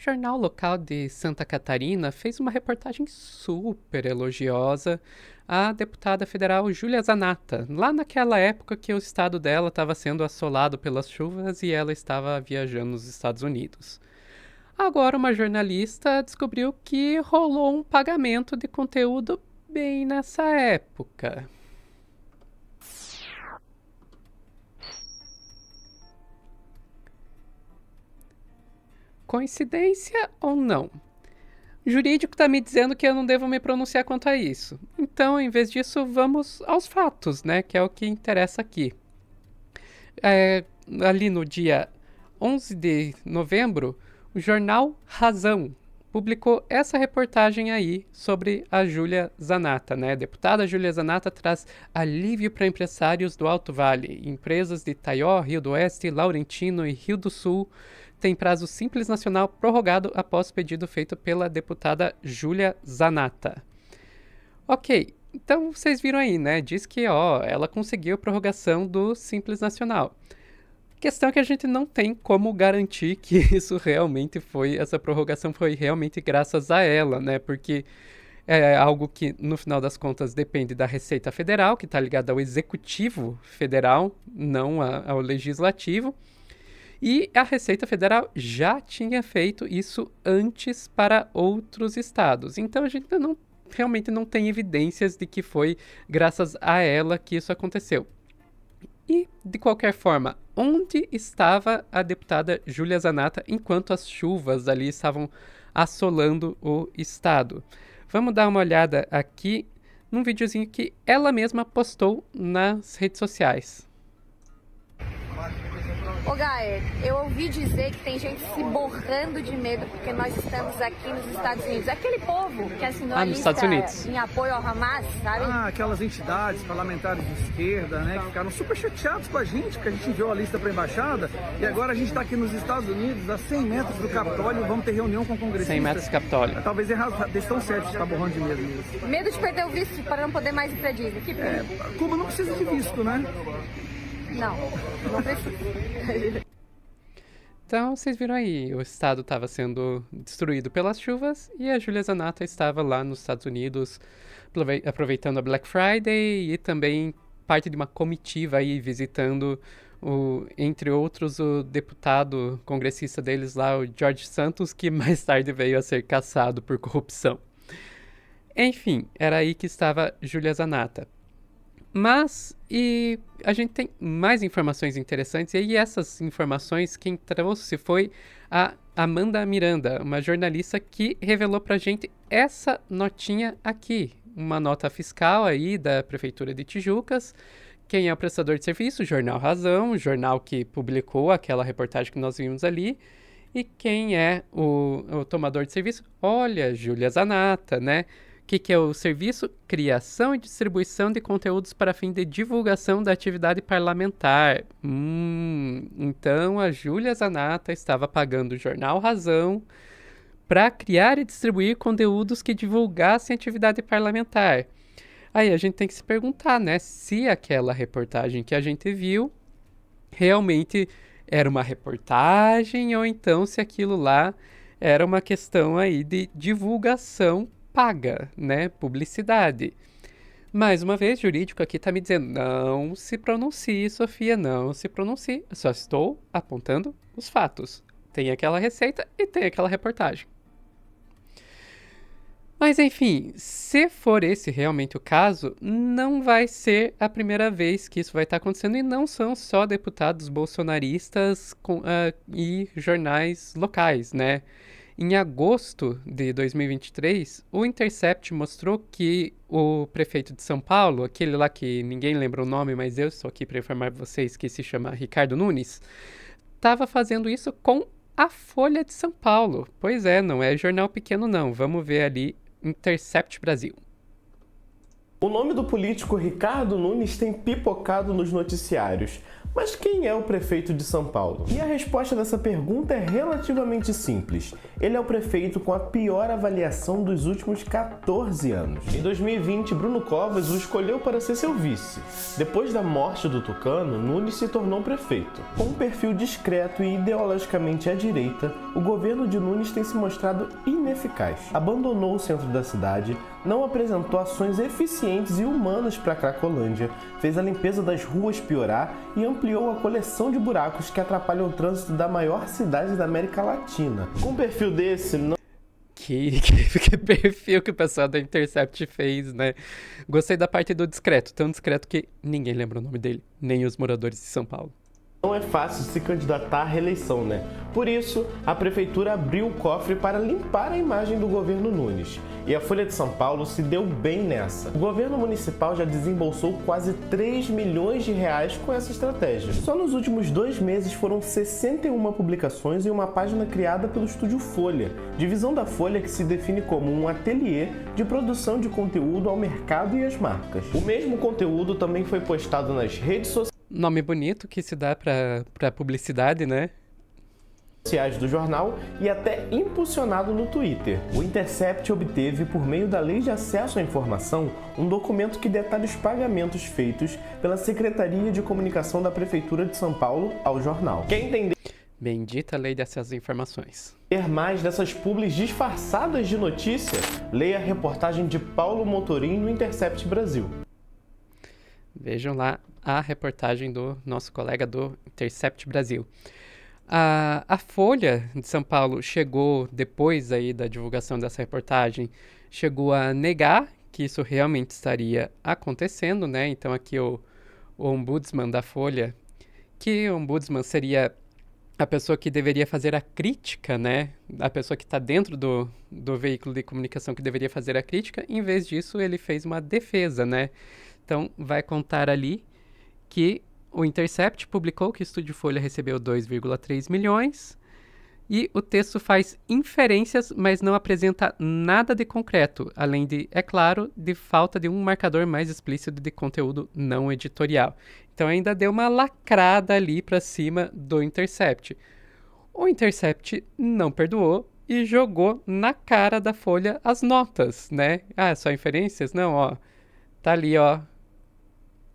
jornal local de Santa Catarina fez uma reportagem super elogiosa à deputada federal Júlia Zanatta, lá naquela época que o estado dela estava sendo assolado pelas chuvas e ela estava viajando nos Estados Unidos. Agora, uma jornalista descobriu que rolou um pagamento de conteúdo bem nessa época. Coincidência ou não? O jurídico está me dizendo que eu não devo me pronunciar quanto a isso. Então, em vez disso, vamos aos fatos, né? Que é o que interessa aqui. Ali no dia 11 de novembro, o jornal Razão publicou essa reportagem aí sobre a Júlia Zanatta, né? A deputada Júlia Zanatta traz alívio para empresários do Alto Vale. Empresas de Itaió, Rio do Oeste, Laurentino e Rio do Sul têm prazo simples nacional prorrogado após pedido feito pela deputada Júlia Zanatta. Ok, então vocês viram aí, né? Diz que ela conseguiu a prorrogação do Simples Nacional. A questão é que a gente não tem como garantir que essa prorrogação foi realmente graças a ela, né? Porque é algo que, no final das contas, depende da Receita Federal, que está ligada ao Executivo Federal, não ao Legislativo. E a Receita Federal já tinha feito isso antes para outros estados. Então a gente realmente não tem evidências de que foi graças a ela que isso aconteceu. E, de qualquer forma, onde estava a deputada Júlia Zanatta enquanto as chuvas ali estavam assolando o estado? Vamos dar uma olhada aqui num videozinho que ela mesma postou nas redes sociais. Ô Gaer, eu ouvi dizer que tem gente se borrando de medo porque nós estamos aqui nos Estados Unidos. Aquele povo que assinou a lista em apoio ao Hamas, sabe? Aquelas entidades parlamentares de esquerda, né, que ficaram super chateados com a gente, porque a gente enviou a lista para a embaixada e agora a gente está aqui nos Estados Unidos, a 100 metros do Capitólio, vamos ter reunião com o congressista. 100 metros do Capitólio. Talvez eles estão certos de estar borrando de medo nisso. Medo de perder o visto para não poder mais ir para Disney. Que Cuba não precisa de visto, né? Não precisa. Então, vocês viram aí, o estado estava sendo destruído pelas chuvas e a Júlia Zanatta estava lá nos Estados Unidos aproveitando a Black Friday e também parte de uma comitiva aí visitando, entre outros, o deputado congressista deles lá, o George Santos, que mais tarde veio a ser caçado por corrupção. Enfim, era aí que estava Júlia Zanatta. Mas, e a gente tem mais informações interessantes, e aí essas informações quem trouxe foi a Amanda Miranda, uma jornalista que revelou pra gente essa notinha aqui, uma nota fiscal aí da Prefeitura de Tijucas. Quem é o prestador de serviço? O Jornal Razão, o jornal que publicou aquela reportagem que nós vimos ali. E quem é o tomador de serviço? Olha, Júlia Zanatta, né? O que é o serviço? Criação e distribuição de conteúdos para fim de divulgação da atividade parlamentar. Então a Júlia Zanatta estava pagando o Jornal Razão para criar e distribuir conteúdos que divulgassem atividade parlamentar. Aí a gente tem que se perguntar, né, se aquela reportagem que a gente viu realmente era uma reportagem ou então se aquilo lá era uma questão aí de divulgação paga, né? Publicidade. Mais uma vez, jurídico aqui está me dizendo, não se pronuncie, Sofia, não se pronuncie. Eu só estou apontando os fatos. Tem aquela receita e tem aquela reportagem. Mas enfim, se for esse realmente o caso, não vai ser a primeira vez que isso vai estar acontecendo e não são só deputados bolsonaristas e jornais locais, né? Em agosto de 2023, o Intercept mostrou que o prefeito de São Paulo, aquele lá que ninguém lembra o nome, mas eu estou aqui para informar vocês que se chama Ricardo Nunes, estava fazendo isso com a Folha de São Paulo. Pois é, não é jornal pequeno não. Vamos ver ali, Intercept Brasil. O nome do político Ricardo Nunes tem pipocado nos noticiários. Mas quem é o prefeito de São Paulo? E a resposta dessa pergunta é relativamente simples. Ele é o prefeito com a pior avaliação dos últimos 14 anos. Em 2020, Bruno Covas o escolheu para ser seu vice. Depois da morte do Tucano, Nunes se tornou prefeito. Com um perfil discreto e ideologicamente à direita, o governo de Nunes tem se mostrado ineficaz. Abandonou o centro da cidade, não apresentou ações eficientes e humanas para a Cracolândia, fez a limpeza das ruas piorar e ampliou a coleção de buracos que atrapalham o trânsito da maior cidade da América Latina. Com um perfil desse, não... Que perfil que o pessoal da Intercept fez, né? Gostei da parte do discreto, tão discreto que ninguém lembra o nome dele, nem os moradores de São Paulo. Não é fácil se candidatar à reeleição, né? Por isso, a prefeitura abriu o cofre para limpar a imagem do governo Nunes. E a Folha de São Paulo se deu bem nessa. O governo municipal já desembolsou quase 3 milhões de reais com essa estratégia. Só nos últimos 2 meses foram 61 publicações em uma página criada pelo Estúdio Folha, divisão da Folha que se define como um ateliê de produção de conteúdo ao mercado e às marcas. O mesmo conteúdo também foi postado nas redes sociais. Nome bonito que se dá pra publicidade, né? Do jornal e até impulsionado no Twitter. O Intercept obteve, por meio da Lei de Acesso à Informação, um documento que detalha os pagamentos feitos pela Secretaria de Comunicação da Prefeitura de São Paulo ao jornal. Quer entender? Bendita Lei de Acesso às Informações. Ter mais dessas publis disfarçadas de notícia? Leia a reportagem de Paulo Motorim no Intercept Brasil. Vejam lá a reportagem do nosso colega do Intercept Brasil. A Folha de São Paulo chegou, depois aí da divulgação dessa reportagem, chegou a negar que isso realmente estaria acontecendo, né? Então aqui o ombudsman da Folha, que o ombudsman seria a pessoa que deveria fazer a crítica, né? A pessoa que está dentro do veículo de comunicação que deveria fazer a crítica, em vez disso ele fez uma defesa, né? Então vai contar ali que o Intercept publicou que o Estúdio Folha recebeu 2,3 milhões e o texto faz inferências, mas não apresenta nada de concreto, além de, é claro, de falta de um marcador mais explícito de conteúdo não editorial. Então ainda deu uma lacrada ali para cima do Intercept. O Intercept não perdoou e jogou na cara da Folha as notas, né? Ah, só inferências? Não, ó, tá ali, ó,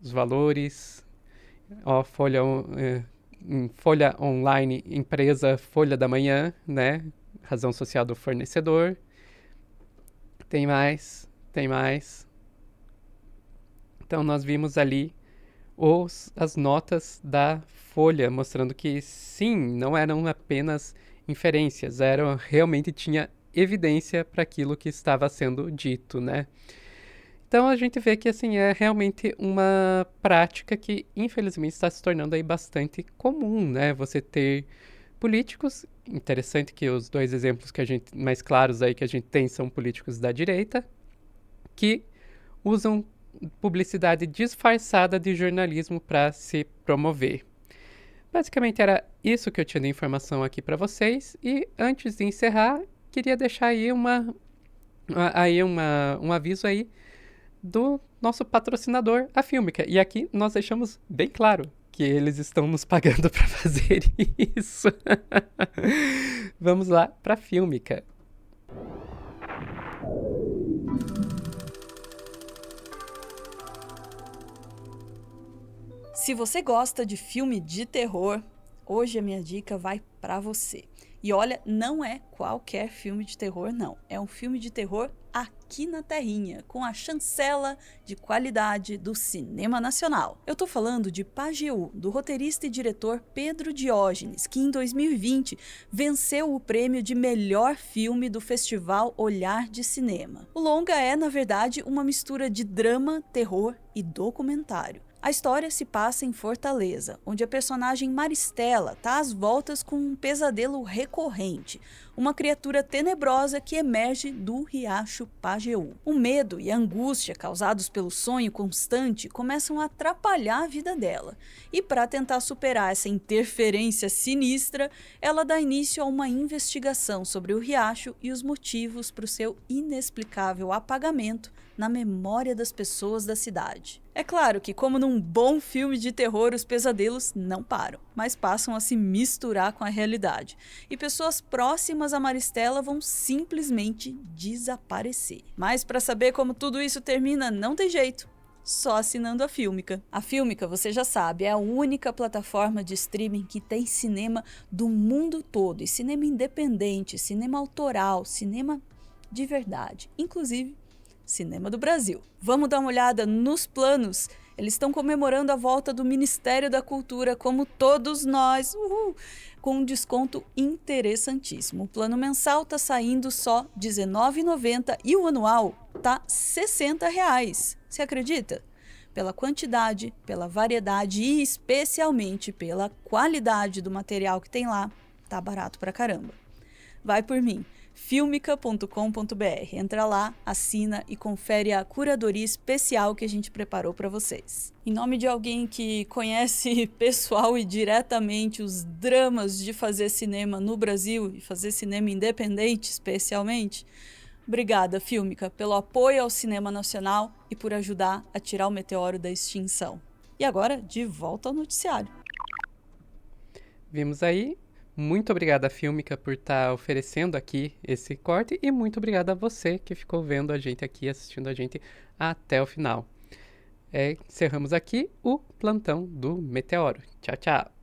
os valores, ó, Folha Online, empresa Folha da Manhã, né? Razão social do fornecedor. Tem mais. Então nós vimos ali as notas da Folha, mostrando que sim, não eram apenas inferências, realmente tinha evidência para aquilo que estava sendo dito, né? Então a gente vê que assim, é realmente uma prática que infelizmente está se tornando aí bastante comum, né? Você ter políticos, interessante que os 2 exemplos que a gente mais claros aí que a gente tem são políticos da direita, que usam publicidade disfarçada de jornalismo para se promover. Basicamente era isso que eu tinha de informação aqui para vocês e antes de encerrar, queria deixar aí um aviso aí do nosso patrocinador, a Filmica. E aqui nós deixamos bem claro que eles estão nos pagando para fazer isso. Vamos lá para a Filmica. Se você gosta de filme de terror, hoje a minha dica vai para você. E olha, não é qualquer filme de terror, não. É um filme de terror aqui na terrinha, com a chancela de qualidade do cinema nacional. Eu tô falando de Pajeú, do roteirista e diretor Pedro Diógenes, que em 2020 venceu o prêmio de melhor filme do Festival Olhar de Cinema. O longa é, na verdade, uma mistura de drama, terror e documentário. A história se passa em Fortaleza, onde a personagem Maristela está às voltas com um pesadelo recorrente, uma criatura tenebrosa que emerge do riacho Pajeú. O medo e a angústia causados pelo sonho constante começam a atrapalhar a vida dela, e para tentar superar essa interferência sinistra, ela dá início a uma investigação sobre o riacho e os motivos para o seu inexplicável apagamento na memória das pessoas da cidade. É claro que, como num um bom filme de terror, os pesadelos não param, mas passam a se misturar com a realidade. E pessoas próximas a Maristela vão simplesmente desaparecer. Mas para saber como tudo isso termina, não tem jeito. Só assinando a Filmica. A Filmica, você já sabe, é a única plataforma de streaming que tem cinema do mundo todo. E cinema independente, cinema autoral, cinema de verdade. Inclusive, cinema do Brasil. Vamos dar uma olhada nos planos. Eles estão comemorando a volta do Ministério da Cultura, como todos nós, com um desconto interessantíssimo. O plano mensal está saindo só R$19,90 e o anual tá R$60. Você acredita? Pela quantidade, pela variedade e especialmente pela qualidade do material que tem lá, tá barato pra caramba. Vai por mim, filmica.com.br. Entra lá, assina e confere a curadoria especial que a gente preparou para vocês. Em nome de alguém que conhece pessoal e diretamente os dramas de fazer cinema no Brasil e fazer cinema independente especialmente, obrigada, Filmica, pelo apoio ao cinema nacional e por ajudar a tirar o meteoro da extinção. E agora, de volta ao noticiário. Vimos aí. Muito obrigada, Filmica, por estar oferecendo aqui esse corte e muito obrigada a você que ficou vendo a gente aqui, assistindo a gente até o final. Encerramos aqui o plantão do Meteoro. Tchau, tchau!